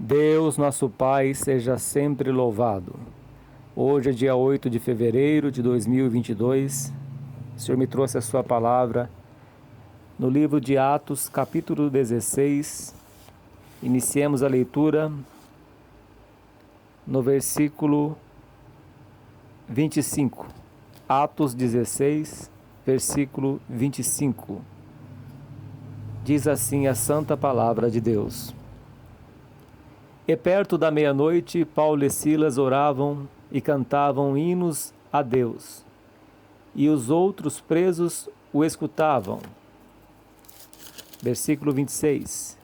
Deus, nosso Pai, seja sempre louvado. Hoje é dia 8 de fevereiro de 2022. O Senhor me trouxe a sua palavra no livro de Atos, capítulo 16. Iniciemos a leitura no versículo 25. Atos 16, versículo 25. Diz assim a santa palavra de Deus. E perto da meia-noite, Paulo e Silas oravam e cantavam hinos a Deus, e os outros presos o escutavam. Versículo 26.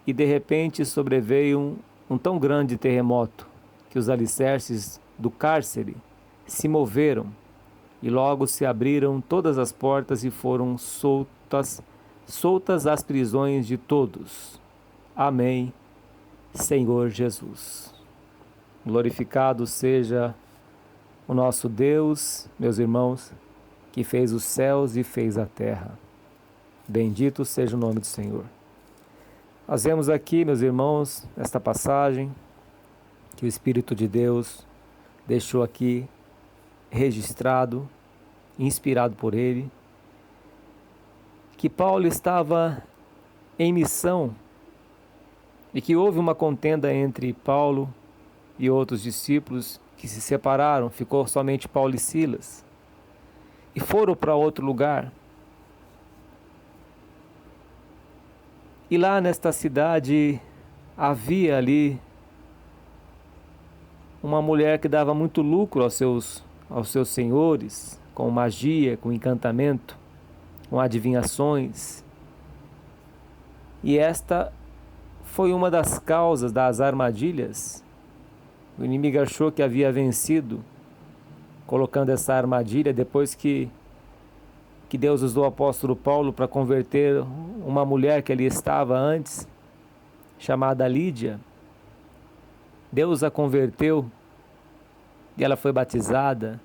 E de repente sobreveio um tão grande terremoto, que os alicerces do cárcere se moveram, e logo se abriram todas as portas e foram soltas as prisões de todos. Amém, Senhor Jesus. Glorificado seja o nosso Deus, meus irmãos, que fez os céus e fez a terra. Bendito seja o nome do Senhor. Nós vemos aqui, meus irmãos, esta passagem que o Espírito de Deus deixou aqui registrado, inspirado por Ele, que Paulo estava em missão e que houve uma contenda entre Paulo e outros discípulos que se separaram, ficou somente Paulo e Silas, e foram para outro lugar. E lá nesta cidade havia ali uma mulher que dava muito lucro aos seus senhores, com magia, com encantamento, com adivinhações. E esta foi uma das causas das armadilhas. O inimigo achou que havia vencido, colocando essa armadilha, depois que Deus usou o apóstolo Paulo para converter uma mulher que ali estava antes, chamada Lídia. Deus a converteu e ela foi batizada,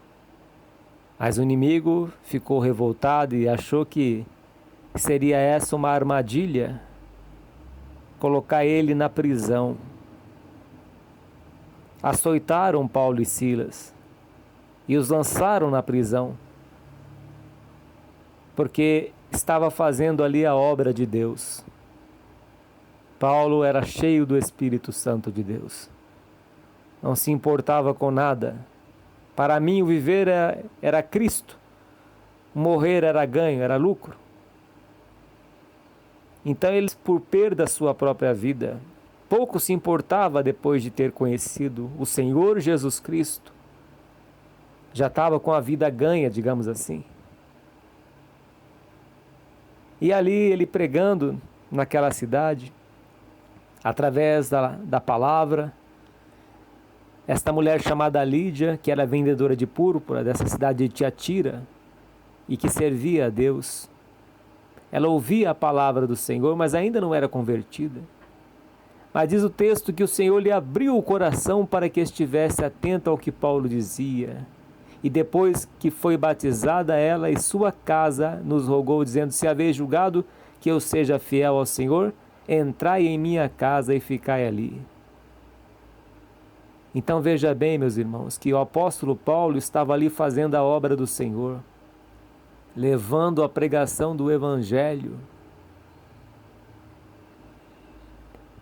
mas o inimigo ficou revoltado e achou que seria essa uma armadilha, colocar ele na prisão. Açoitaram Paulo e Silas e os lançaram na prisão, porque estava fazendo ali a obra de Deus. Paulo era cheio do Espírito Santo de Deus, não se importava com nada. Para mim o viver era Cristo, o morrer era ganho, era lucro. Então ele, por perda da sua própria vida, pouco se importava depois de ter conhecido o Senhor Jesus Cristo. Já estava com a vida ganha, digamos assim. E ali ele pregando naquela cidade, através da palavra, esta mulher chamada Lídia, que era vendedora de púrpura dessa cidade de Tiatira e que servia a Deus, ela ouvia a palavra do Senhor, mas ainda não era convertida. Mas diz o texto que o Senhor lhe abriu o coração para que estivesse atenta ao que Paulo dizia. E depois que foi batizada ela e sua casa, nos rogou, dizendo: se haveis julgado que eu seja fiel ao Senhor, entrai em minha casa e ficai ali. Então veja bem, meus irmãos, que o apóstolo Paulo estava ali fazendo a obra do Senhor, levando a pregação do Evangelho.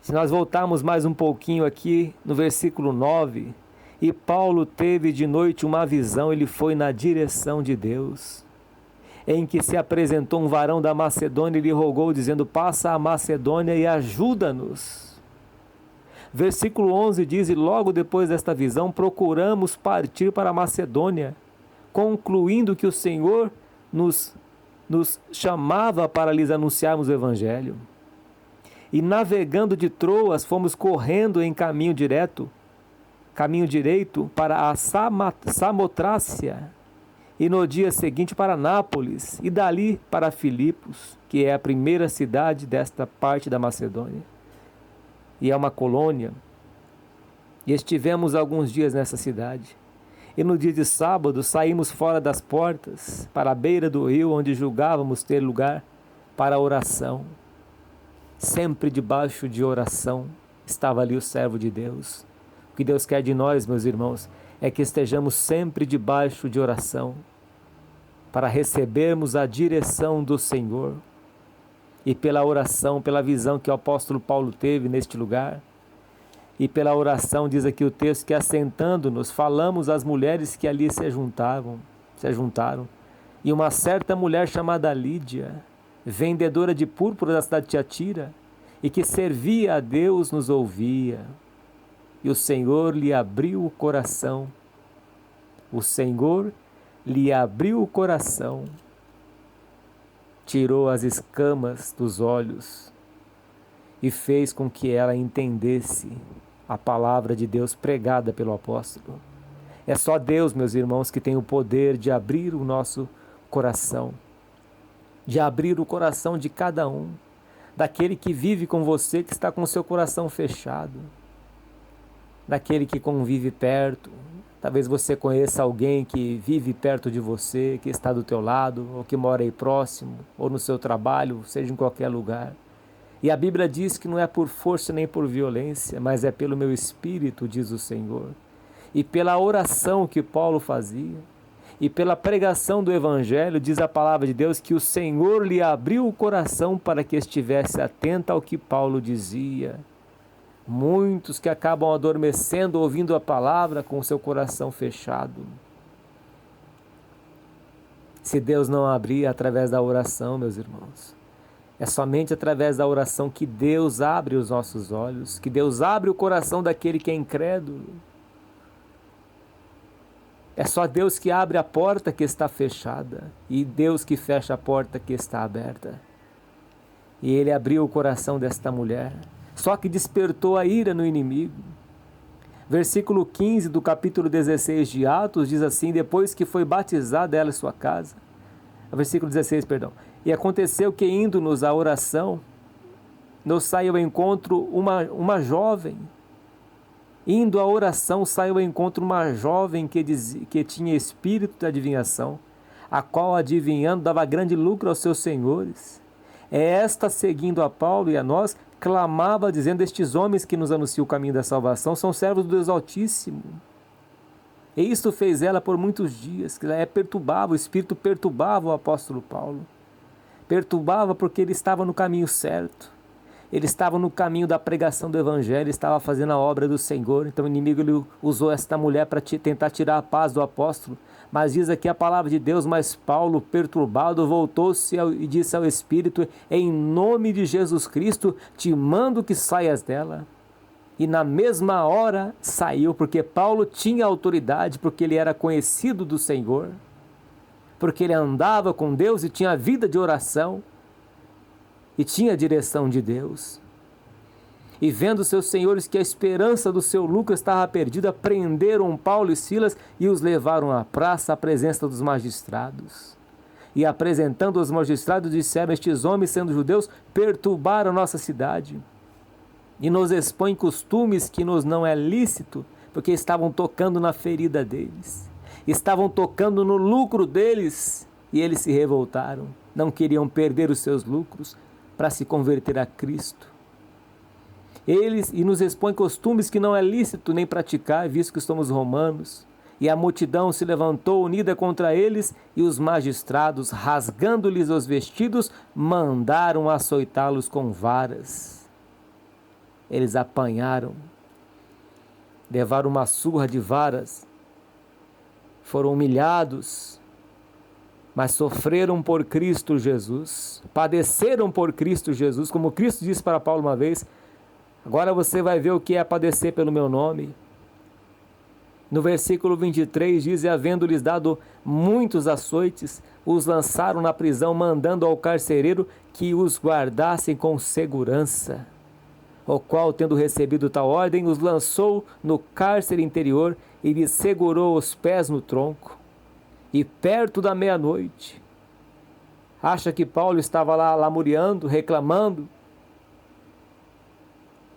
Se nós voltarmos mais um pouquinho aqui no versículo 9, e Paulo teve de noite uma visão, ele foi na direção de Deus, em que se apresentou um varão da Macedônia e lhe rogou, dizendo: passa a Macedônia e ajuda-nos. Versículo 11 diz: e logo depois desta visão procuramos partir para a Macedônia, concluindo que o Senhor nos chamava para lhes anunciarmos o Evangelho. E navegando de Troas, fomos correndo em caminho direito para a Samotrácia, e no dia seguinte para Nápoles, e dali para Filipos, que é a primeira cidade desta parte da Macedônia, e é uma colônia. E estivemos alguns dias nessa cidade. E no dia de sábado saímos fora das portas, para a beira do rio, onde julgávamos ter lugar para a oração. sempre debaixo de oração. Estava ali o servo de Deus. O que Deus quer de nós, meus irmãos, é que estejamos sempre debaixo de oração, para recebermos a direção do Senhor. E pela oração, pela visão que o apóstolo Paulo teve neste lugar, e pela oração, diz aqui o texto, que assentando-nos, falamos às mulheres que ali se juntaram, e uma certa mulher chamada Lídia, vendedora de púrpura da cidade de Tiatira, e que servia a Deus, nos ouvia. E o Senhor lhe abriu o coração. O Senhor lhe abriu o coração, tirou as escamas dos olhos e fez com que ela entendesse a palavra de Deus pregada pelo apóstolo. É só Deus, meus irmãos, que tem o poder de abrir o nosso coração, de abrir o coração de cada um, daquele que vive com você, que está com o seu coração fechado, daquele que convive perto. Talvez você conheça alguém que vive perto de você, que está do teu lado, ou que mora aí próximo, ou no seu trabalho, seja em qualquer lugar. E a Bíblia diz que não é por força nem por violência, mas é pelo meu espírito, diz o Senhor. E pela oração que Paulo fazia, e pela pregação do Evangelho, diz a palavra de Deus que o Senhor lhe abriu o coração para que estivesse atento ao que Paulo dizia. Muitos que acabam adormecendo ouvindo a palavra com o seu coração fechado. Se Deus não abrir através da oração, meus irmãos, é somente através da oração que Deus abre os nossos olhos, que Deus abre o coração daquele que é incrédulo. É só Deus que abre a porta que está fechada e Deus que fecha a porta que está aberta. E Ele abriu o coração desta mulher, só que despertou a ira no inimigo. Versículo 15 do capítulo 16 de Atos diz assim: depois que foi batizada ela e sua casa. Versículo 16, perdão. E aconteceu que, indo-nos à oração, nos saiu ao encontro uma jovem. Indo à oração, saiu ao encontro uma jovem que tinha espírito de adivinhação, a qual, adivinhando, dava grande lucro aos seus senhores. Esta, seguindo a Paulo e a nós, clamava, dizendo: estes homens que nos anunciam o caminho da salvação são servos do Deus Altíssimo. E isto fez ela por muitos dias, que ela perturbava, o Espírito perturbava o apóstolo Paulo. Perturbava porque ele estava no caminho certo. Ele estava no caminho da pregação do Evangelho, estava fazendo a obra do Senhor. Então o inimigo ele usou esta mulher para tentar tirar a paz do apóstolo. Mas diz aqui a palavra de Deus: mas Paulo, perturbado, voltou-se e disse ao Espírito: em nome de Jesus Cristo, te mando que saias dela. E na mesma hora saiu, porque Paulo tinha autoridade, porque ele era conhecido do Senhor, porque ele andava com Deus e tinha vida de oração, e tinha a direção de Deus. E vendo seus senhores que a esperança do seu lucro estava perdida, prenderam Paulo e Silas e os levaram à praça à presença dos magistrados. E apresentando os magistrados, disseram: estes homens, sendo judeus, perturbaram a nossa cidade e nos expõem costumes que nos não é lícito, porque estavam tocando na ferida deles, estavam tocando no lucro deles, e eles se revoltaram, não queriam perder os seus lucros para se converter a Cristo. Eles e nos expõem costumes que não é lícito nem praticar, visto que somos romanos. E a multidão se levantou unida contra eles, e os magistrados, rasgando-lhes os vestidos, mandaram açoitá-los com varas. Eles apanharam, levaram uma surra de varas, foram humilhados, mas sofreram por Cristo Jesus, padeceram por Cristo Jesus, como Cristo disse para Paulo uma vez: agora você vai ver o que é padecer pelo meu nome. No versículo 23 diz: e havendo-lhes dado muitos açoites, os lançaram na prisão, mandando ao carcereiro que os guardassem com segurança. O qual, tendo recebido tal ordem, os lançou no cárcere interior e lhes segurou os pés no tronco. E perto da meia-noite, acha que Paulo estava lá lamuriando, reclamando,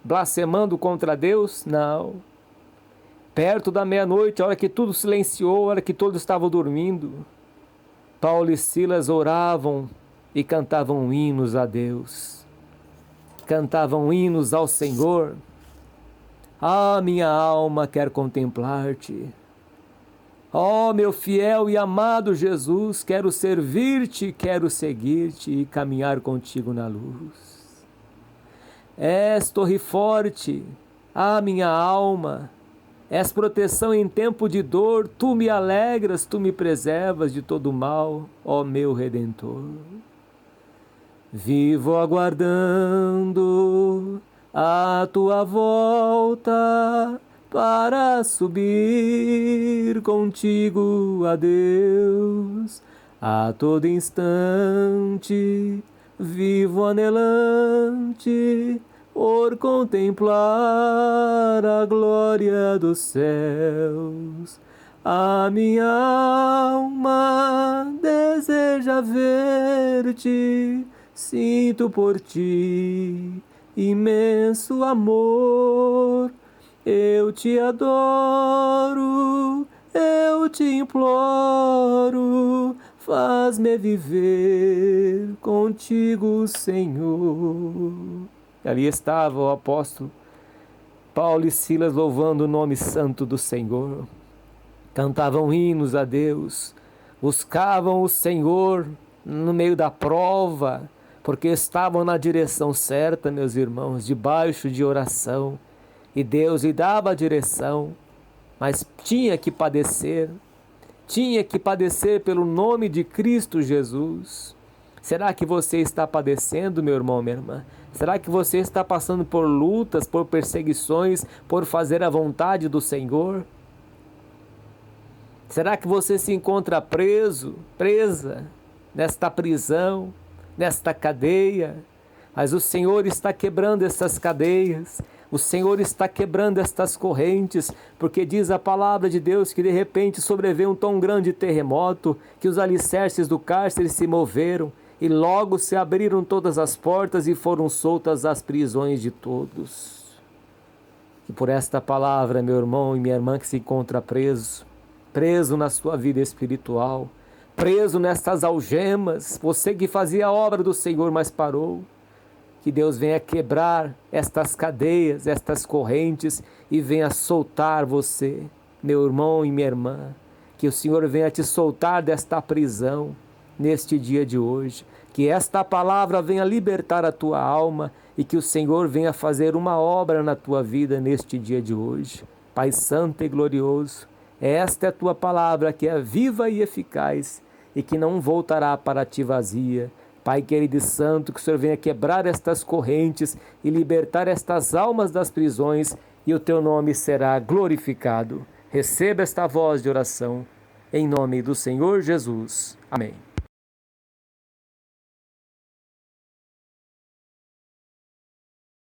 blasfemando contra Deus? Não. Perto da meia-noite, a hora que tudo silenciou, a hora que todos estavam dormindo, Paulo e Silas oravam e cantavam hinos a Deus. cantavam hinos ao Senhor. Ah, minha alma quer contemplar-te. Ó, meu fiel e amado Jesus, quero servir-te, quero seguir-te e caminhar contigo na luz. És torre forte, ah, minha alma, és proteção em tempo de dor, tu me alegras, tu me preservas de todo mal, ó meu Redentor. Vivo aguardando a tua volta para subir contigo a Deus. A todo instante vivo anelante por contemplar a glória dos céus. A minha alma deseja ver-te, sinto por ti imenso amor. Eu te adoro, eu te imploro, faz-me viver contigo, Senhor. E ali estava o apóstolo Paulo e Silas louvando o nome santo do Senhor. Cantavam hinos a Deus, buscavam o Senhor no meio da prova, porque estavam na direção certa, meus irmãos, debaixo de oração. E Deus lhe dava a direção, mas tinha que padecer pelo nome de Cristo Jesus. Será que você está padecendo, meu irmão, minha irmã? Será que você está passando por lutas, por perseguições, por fazer a vontade do Senhor? Será que você se encontra presa nesta prisão, nesta cadeia? Mas o Senhor está quebrando essas cadeias. O Senhor está quebrando estas correntes, porque diz a palavra de Deus que de repente sobreveio um tão grande terremoto que os alicerces do cárcere se moveram e logo se abriram todas as portas e foram soltas as prisões de todos. E por esta palavra, meu irmão e minha irmã que se encontra preso na sua vida espiritual, preso nestas algemas, você que fazia a obra do Senhor, mas parou. Que Deus venha quebrar estas cadeias, estas correntes e venha soltar você, meu irmão e minha irmã. Que o Senhor venha te soltar desta prisão neste dia de hoje. Que esta palavra venha libertar a tua alma e que o Senhor venha fazer uma obra na tua vida neste dia de hoje. Pai Santo e glorioso, esta é a tua palavra que é viva e eficaz e que não voltará para ti vazia. Pai querido e santo, que o Senhor venha quebrar estas correntes e libertar estas almas das prisões e o teu nome será glorificado. Receba esta voz de oração, em nome do Senhor Jesus. Amém.